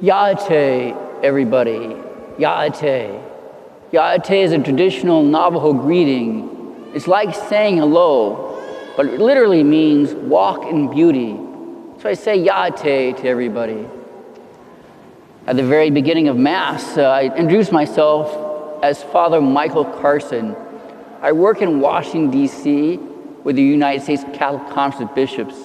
Ya'ate, everybody. Ya'ate. Ya'ate is a traditional Navajo greeting. It's like saying hello, but it literally means walk in beauty. So I say Ya'ate to everybody. At the very beginning of Mass, I introduced myself as Father Michael Carson. I work in Washington, D.C. with the United States Catholic Conference of Bishops.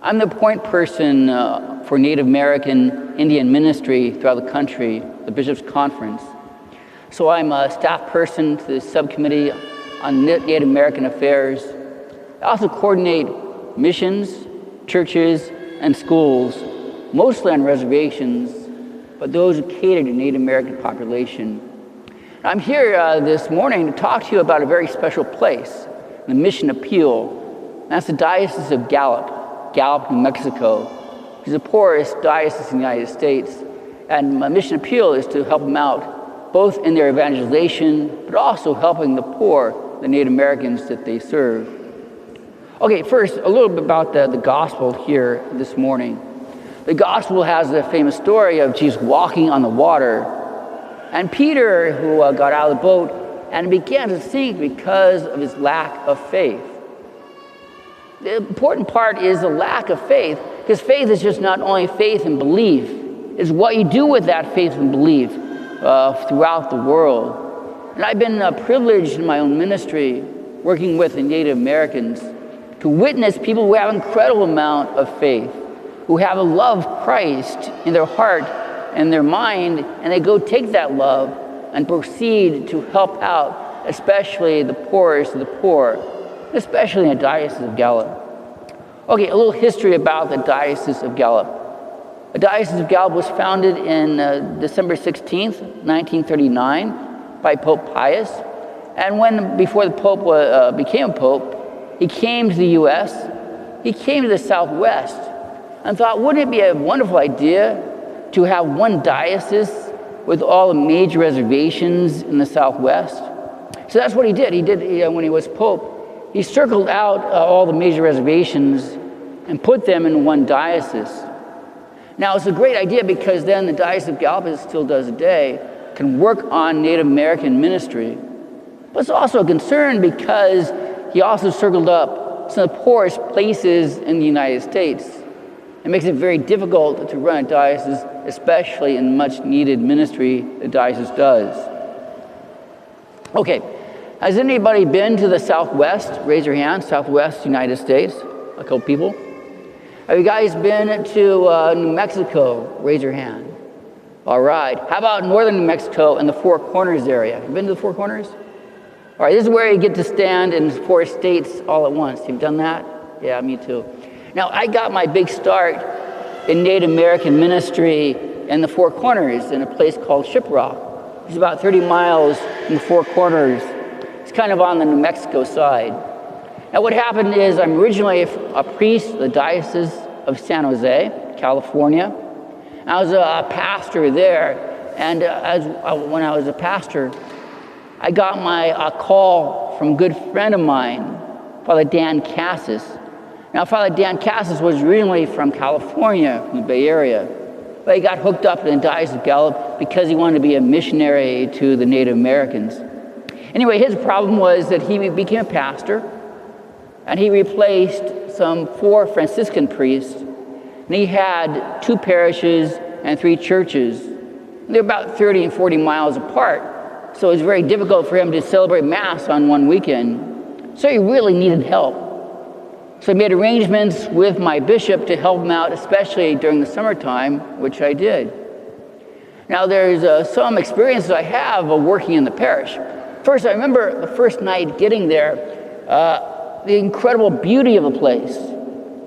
I'm the point person for Native American Indian ministry throughout the country, the Bishops' Conference. So I'm a staff person to the subcommittee on Native American affairs. I also coordinate missions, churches, and schools, mostly on reservations, but those who cater to Native American population. I'm here this morning to talk to you about a very special place, the Mission Appeal. That's the Diocese of Gallup, New Mexico. It's the poorest diocese in the United States, and my mission appeal is to help them out, both in their evangelization, but also helping the poor, the Native Americans that they serve. Okay, first, a little bit about the gospel here this morning. The gospel has the famous story of Jesus walking on the water, and Peter, who got out of the boat and began to sink because of his lack of faith. The important part is the lack of faith, because faith is just not only faith and belief, it's what you do with that faith and belief throughout the world. And I've been privileged in my own ministry, working with the Native Americans, to witness people who have an incredible amount of faith, who have a love of Christ in their heart and their mind, and they go take that love and proceed to help out, especially the poorest of the poor, especially in the Diocese of Gallup. Okay, a little history about the Diocese of Gallup. The Diocese of Gallup was founded in December 16th, 1939 by Pope Pius. And before the Pope became a Pope, he came to the U.S., he came to the Southwest and thought, wouldn't it be a wonderful idea to have one diocese with all the major reservations in the Southwest? So that's what he did. When he was Pope, he circled out all the major reservations and put them in one diocese. Now, it's a great idea because then the Diocese of Gallup, as it still does today, can work on Native American ministry. But it's also a concern because he also circled up some of the poorest places in the United States. It makes it very difficult to run a diocese, especially in much needed ministry the diocese does. Okay. Has anybody been to the Southwest? Raise your hand. Southwest United States. A couple people. Have you guys been to New Mexico? Raise your hand. All right. How about northern New Mexico and the Four Corners area? Have you been to the Four Corners? All right. This is where you get to stand in 4 states all at once. You've done that? Yeah, me too. Now, I got my big start in Native American ministry in the Four Corners in a place called Shiprock. It's about 30 miles from the Four Corners. Kind of on the New Mexico side. Now what happened is I'm originally a priest of the Diocese of San Jose, California. I was a pastor there, and when I was a pastor, I got my call from a good friend of mine, Father Dan Cassis. Now Father Dan Cassis was originally from California, from the Bay Area, but he got hooked up in the Diocese of Gallup because he wanted to be a missionary to the Native Americans. Anyway, his problem was that he became a pastor, and he replaced some 4 Franciscan priests, and he had 2 parishes and 3 churches. They're about 30 and 40 miles apart, so it was very difficult for him to celebrate Mass on one weekend. So he really needed help. So I made arrangements with my bishop to help him out, especially during the summertime, which I did. Now, there's some experiences I have of working in the parish. First, I remember the first night getting there, the incredible beauty of the place.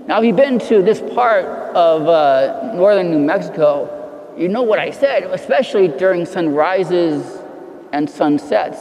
Now, if you've been to this part of northern New Mexico, you know what I said, especially during sunrises and sunsets.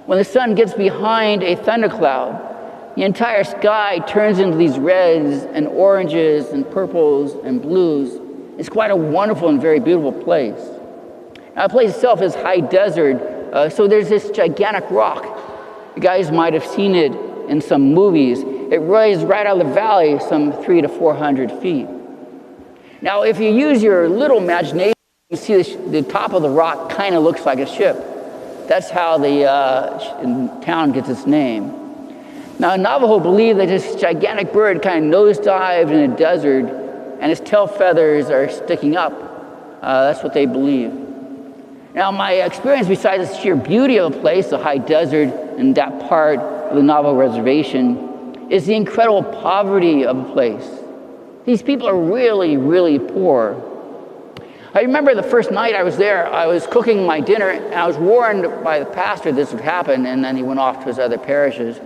When the sun gets behind a thundercloud, the entire sky turns into these reds and oranges and purples and blues. It's quite a wonderful and very beautiful place. Now, the place itself is high desert, so there's this gigantic rock. You guys might have seen it in some movies. It rises right out of the valley some 300 to 400 feet. Now, if you use your little imagination, you see the top of the rock kind of looks like a ship. That's how the town gets its name. Now, Navajo believe that this gigantic bird kind of nosedived in a desert, and its tail feathers are sticking up. That's what they believe. Now, my experience, besides the sheer beauty of the place, the high desert and that part of the Navajo reservation, is the incredible poverty of the place. These people are really, really poor. I remember the first night I was there, I was cooking my dinner, and I was warned by the pastor this would happen, and then he went off to his other parishes.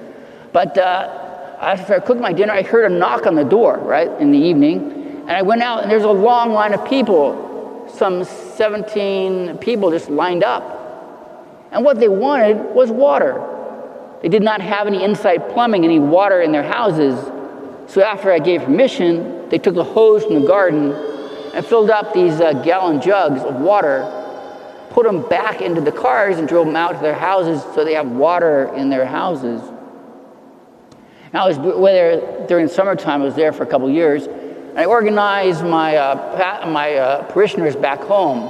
But after I cooked my dinner, I heard a knock on the door, right, in the evening, and I went out, and there's a long line of people, some 17 people just lined up. And what they wanted was water. They did not have any inside plumbing, any water in their houses. So after I gave permission, they took the hose from the garden and filled up these gallon jugs of water, put them back into the cars and drove them out to their houses so they have water in their houses. And I was there during summertime. I was there for a couple of years. And I organized my parishioners back home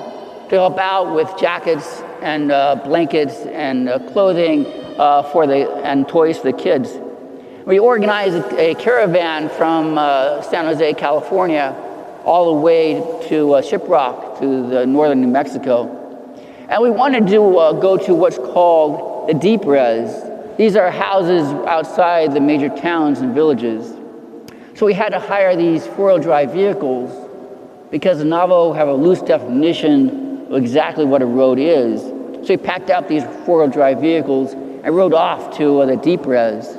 to help out with jackets and blankets and clothing and toys for the kids. We organized a caravan from San Jose, California, all the way to Shiprock, to the northern New Mexico. And we wanted to go to what's called the deep res. These are houses outside the major towns and villages. So we had to hire these four-wheel drive vehicles because the Navajo have a loose definition of exactly what a road is. So we packed out these four-wheel drive vehicles and rode off to the deep res.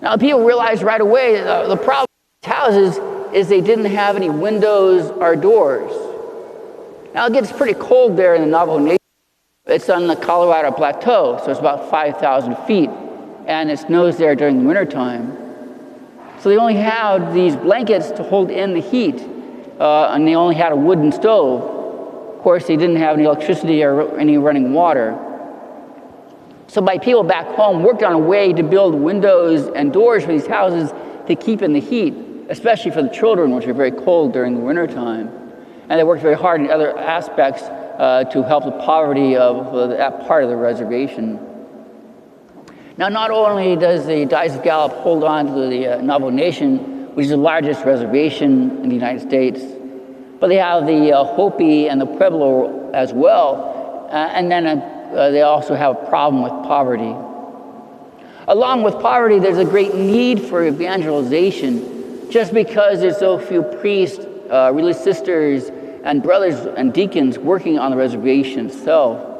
Now people realized right away the problem with these houses is they didn't have any windows or doors. Now it gets pretty cold there in the Navajo Nation. It's on the Colorado Plateau, so it's about 5,000 feet, and it snows there during the wintertime. So they only had these blankets to hold in the heat, and they only had a wooden stove. Of course, they didn't have any electricity or any running water. So my people back home worked on a way to build windows and doors for these houses to keep in the heat, especially for the children, which are very cold during the wintertime. And they worked very hard in other aspects to help the poverty of that part of the reservation. Now, not only does the Diocese of Gallup hold on to the Navajo Nation, which is the largest reservation in the United States, but they have the Hopi and the Pueblo as well, and then they also have a problem with poverty. Along with poverty, there's a great need for evangelization, just because there's so few priests, religious sisters, and brothers and deacons working on the reservation itself.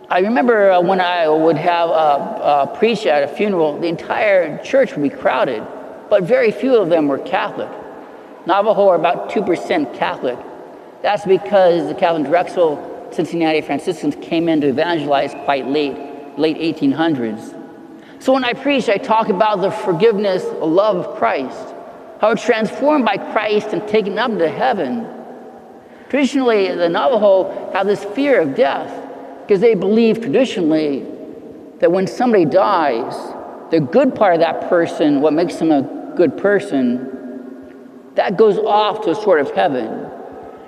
I remember when I would have preach at a funeral, the entire church would be crowded, but very few of them were Catholic. Navajo are about 2% Catholic. That's because the Calvin Drexel Cincinnati Franciscans came in to evangelize quite late 1800s. So when I preach, I talk about the forgiveness, the love of Christ, how we're transformed by Christ and taken up to heaven. Traditionally, the Navajo have this fear of death, because they believe traditionally that when somebody dies, the good part of that person, what makes them a good person, that goes off to a sort of heaven.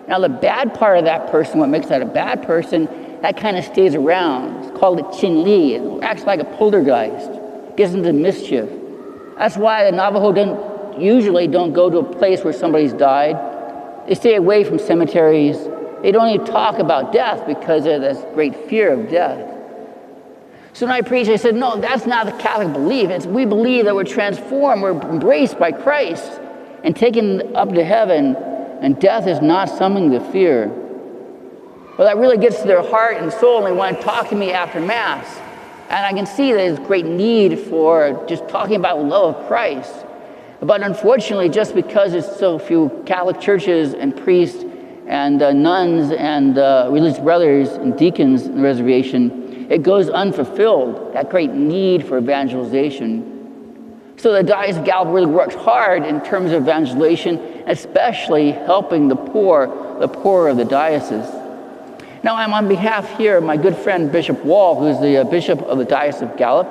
Now the bad part of that person, what makes that a bad person, that kind of stays around. It's called a chinli. It acts like a poltergeist, gets into mischief. That's why the Navajo usually don't go to a place where somebody's died. They stay away from cemeteries. They don't even talk about death because of this great fear of death. So when I preached, I said, no, that's not the Catholic belief. We believe that we're transformed, we're embraced by Christ and taken up to heaven, and death is not something to fear. Well, that really gets to their heart and soul, and they want to talk to me after Mass. And I can see there's great need for just talking about the love of Christ. But unfortunately, just because there's so few Catholic churches and priests and nuns and religious brothers and deacons in the reservation, it goes unfulfilled, that great need for evangelization. So the Diocese of Gallup really works hard in terms of evangelization, especially helping the poor of the diocese. Now I'm on behalf here of my good friend Bishop Wall, who's the Bishop of the Diocese of Gallup,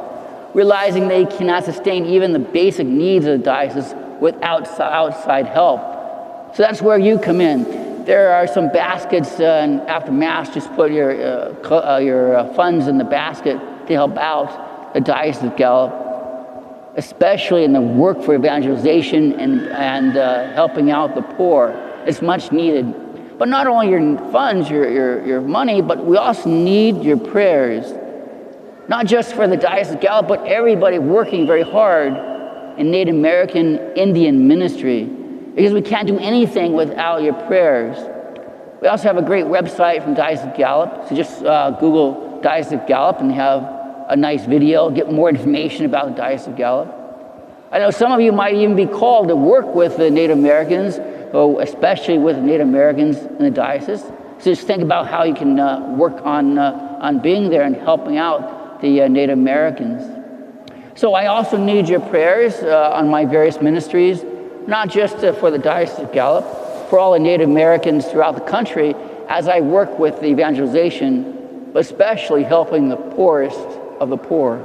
realizing they cannot sustain even the basic needs of the diocese without outside help. So that's where you come in. There are some baskets, and after Mass, just put your funds in the basket to help out the Diocese of Gallup, especially in the work for evangelization and helping out the poor. It's much needed. But not only your funds, your money, but we also need your prayers. Not just for the Diocese of Gallup, but everybody working very hard in Native American Indian ministry, because we can't do anything without your prayers. We also have a great website from Diocese of Gallup, so just Google Diocese of Gallup and have a nice video, get more information about the Diocese of Gallup. I know some of you might even be called to work with the Native Americans, especially with Native Americans in the diocese. So just think about how you can work on being there and helping out the Native Americans. So I also need your prayers on my various ministries, not just for the Diocese of Gallup, for all the Native Americans throughout the country as I work with the evangelization, but especially helping the poorest of the poor.